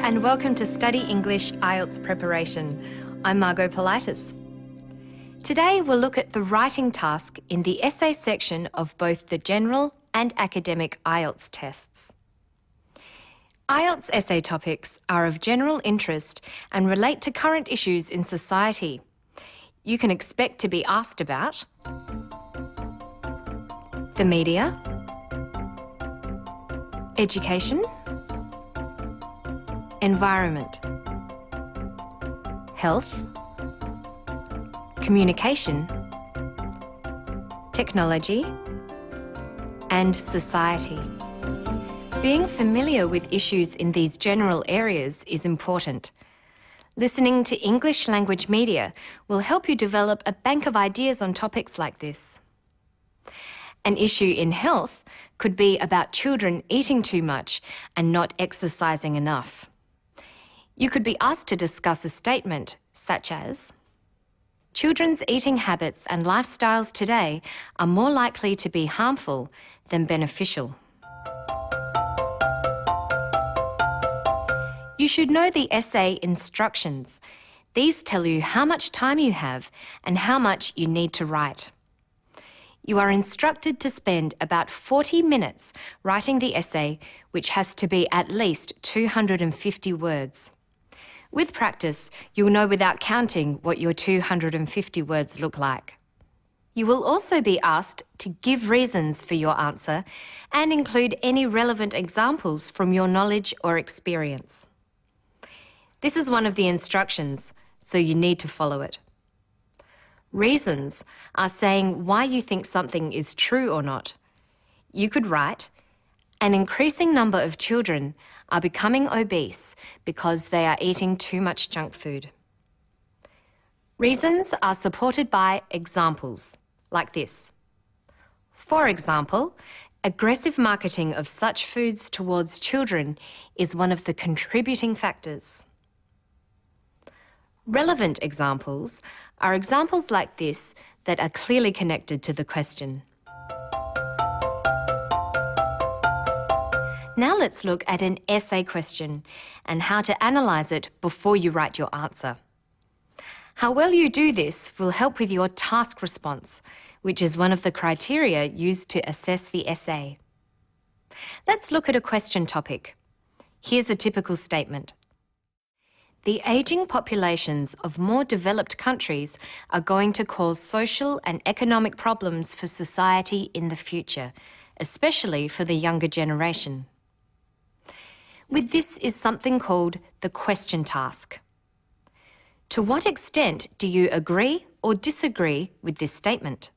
and welcome to Study English IELTS Preparation. I'm Margot Politis. Today we'll look at the writing task in the essay section of both the general and academic IELTS tests. IELTS essay topics are of general interest and relate to current issues in society. You can expect to be asked about the media, education, environment, health, communication, technology, and society. Being familiar with issues in these general areas is important. Listening to English language media will help you develop a bank of ideas on topics like this. An issue in health could be about children eating too much and not exercising enough. You could be asked to discuss a statement such as, "Children's eating habits and lifestyles today are more likely to be harmful than beneficial." You should know the essay instructions. These tell you how much time you have and how much you need to write. You are instructed to spend about 40 minutes writing the essay, which has to be at least 250 words. With practice, you'll know without counting what your 250 words look like. You will also be asked to give reasons for your answer and include any relevant examples from your knowledge or experience. This is one of the instructions, so you need to follow it. Reasons are saying why you think something is true or not. You could write, "An increasing number of children are becoming obese because they are eating too much junk food." Reasons are supported by examples, like this. For example, aggressive marketing of such foods towards children is one of the contributing factors. Relevant examples are examples like this that are clearly connected to the question. Now let's look at an essay question and how to analyse it before you write your answer. How well you do this will help with your task response, which is one of the criteria used to assess the essay. Let's look at a question topic. Here's a typical statement. The ageing populations of more developed countries are going to cause social and economic problems for society in the future, especially for the younger generation. With this is something called the question task. To what extent do you agree or disagree with this statement?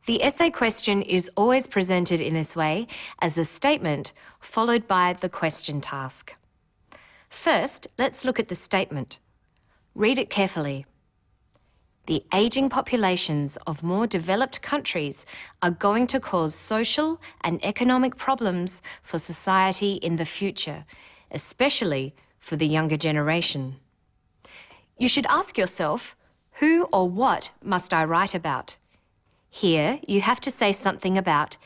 The essay question is always presented in this way as a statement followed by the question task. First, let's look at the statement. Read it carefully. The ageing populations of more developed countries are going to cause social and economic problems for society in the future, especially for the younger generation. You should ask yourself, who or what must I write about? Here, you have to say something about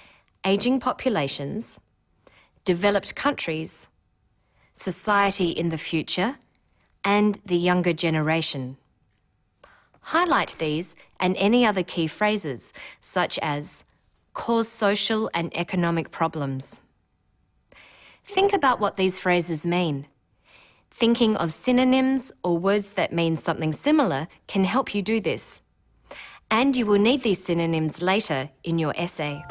ageing populations, developed countries, society in the future, and the younger generation. Highlight these and any other key phrases, such as cause social and economic problems. Think about what these phrases mean. Thinking of synonyms or words that mean something similar can help you do this. And you will need these synonyms later in your essay.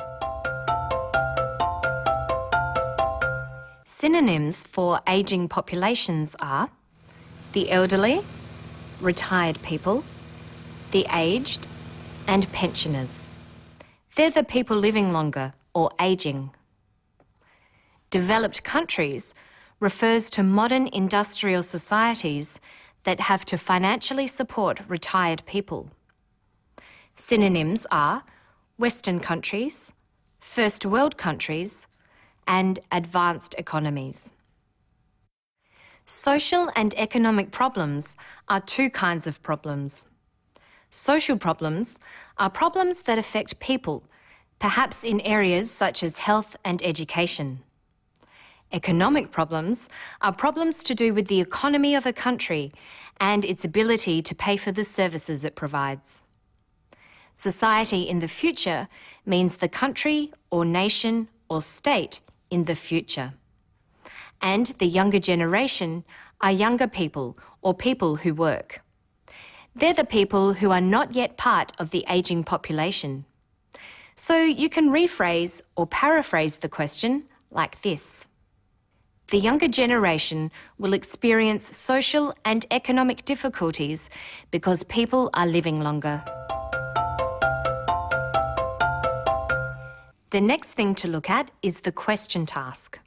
Synonyms for ageing populations are the elderly, retired people, the aged, and pensioners. They're the people living longer or ageing. Developed countries refers to modern industrial societies that have to financially support retired people. Synonyms are Western countries, First World countries, and advanced economies. Social and economic problems are two kinds of problems. Social problems are problems that affect people, perhaps in areas such as health and education. Economic problems are problems to do with the economy of a country and its ability to pay for the services it provides. Society in the future means the country or nation or state in the future. And the younger generation are younger people or people who work. They're the people who are not yet part of the ageing population. So you can rephrase or paraphrase the question like this. The younger generation will experience social and economic difficulties because people are living longer. The next thing to look at is the question task.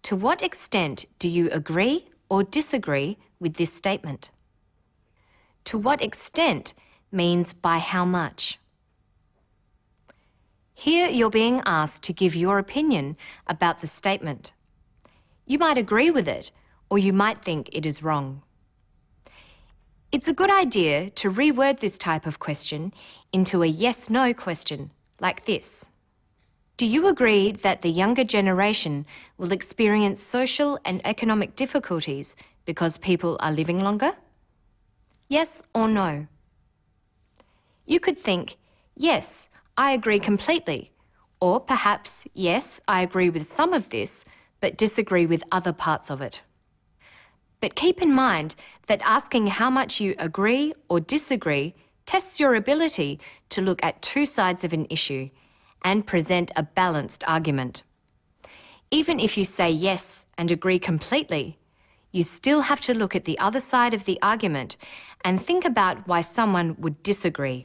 To what extent do you agree or disagree with this statement? To what extent means by how much. Here you're being asked to give your opinion about the statement. You might agree with it, or you might think it is wrong. It's a good idea to reword this type of question into a yes-no question, like this. Do you agree that the younger generation will experience social and economic difficulties because people are living longer? Yes or no? You could think, yes, I agree completely, or perhaps, yes, I agree with some of this, but disagree with other parts of it. But keep in mind that asking how much you agree or disagree tests your ability to look at two sides of an issue and present a balanced argument. Even if you say yes and agree completely, you still have to look at the other side of the argument and think about why someone would disagree.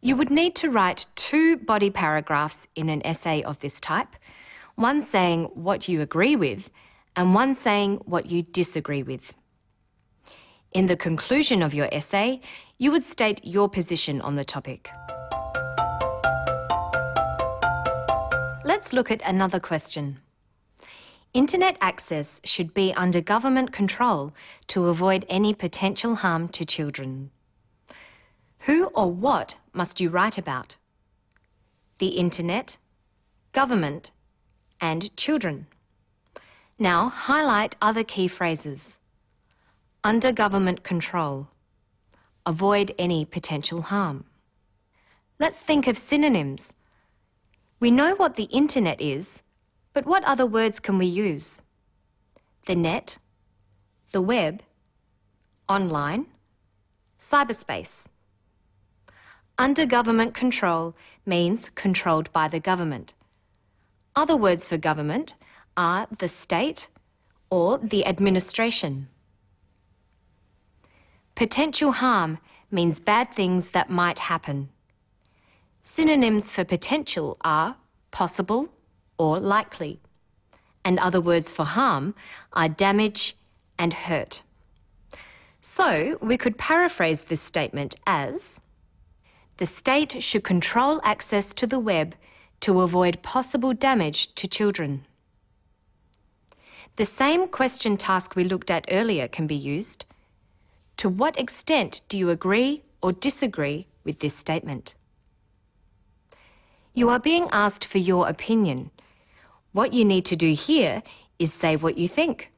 You would need to write 2 body paragraphs in an essay of this type, one saying what you agree with and one saying what you disagree with. In the conclusion of your essay, you would state your position on the topic. Let's look at another question. Internet access should be under government control to avoid any potential harm to children. Who or what must you write about? The internet, government, and children. Now highlight other key phrases. Under government control. Avoid any potential harm. Let's think of synonyms. We know what the internet is, but what other words can we use? The net, the web, online, cyberspace. Under government control means controlled by the government. Other words for government are the state or the administration. Potential harm means bad things that might happen. Synonyms for potential are possible or likely, and other words for harm are damage and hurt. So we could paraphrase this statement as, the state should control access to the web to avoid possible damage to children. The same question task we looked at earlier can be used. To what extent do you agree or disagree with this statement? You are being asked for your opinion. What you need to do here is say what you think.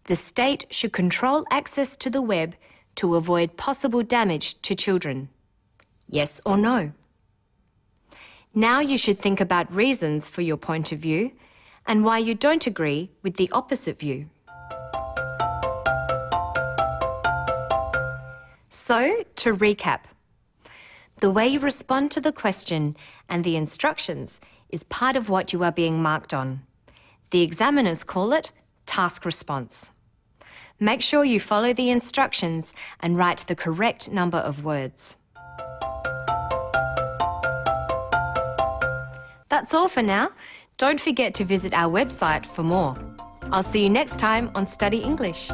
The state should control access to the web to avoid possible damage to children. Yes or no? Now you should think about reasons for your point of view and why you don't agree with the opposite view. So, to recap, the way you respond to the question and the instructions is part of what you are being marked on. The examiners call it task response. Make sure you follow the instructions and write the correct number of words. That's all for now. Don't forget to visit our website for more. I'll see you next time on Study English.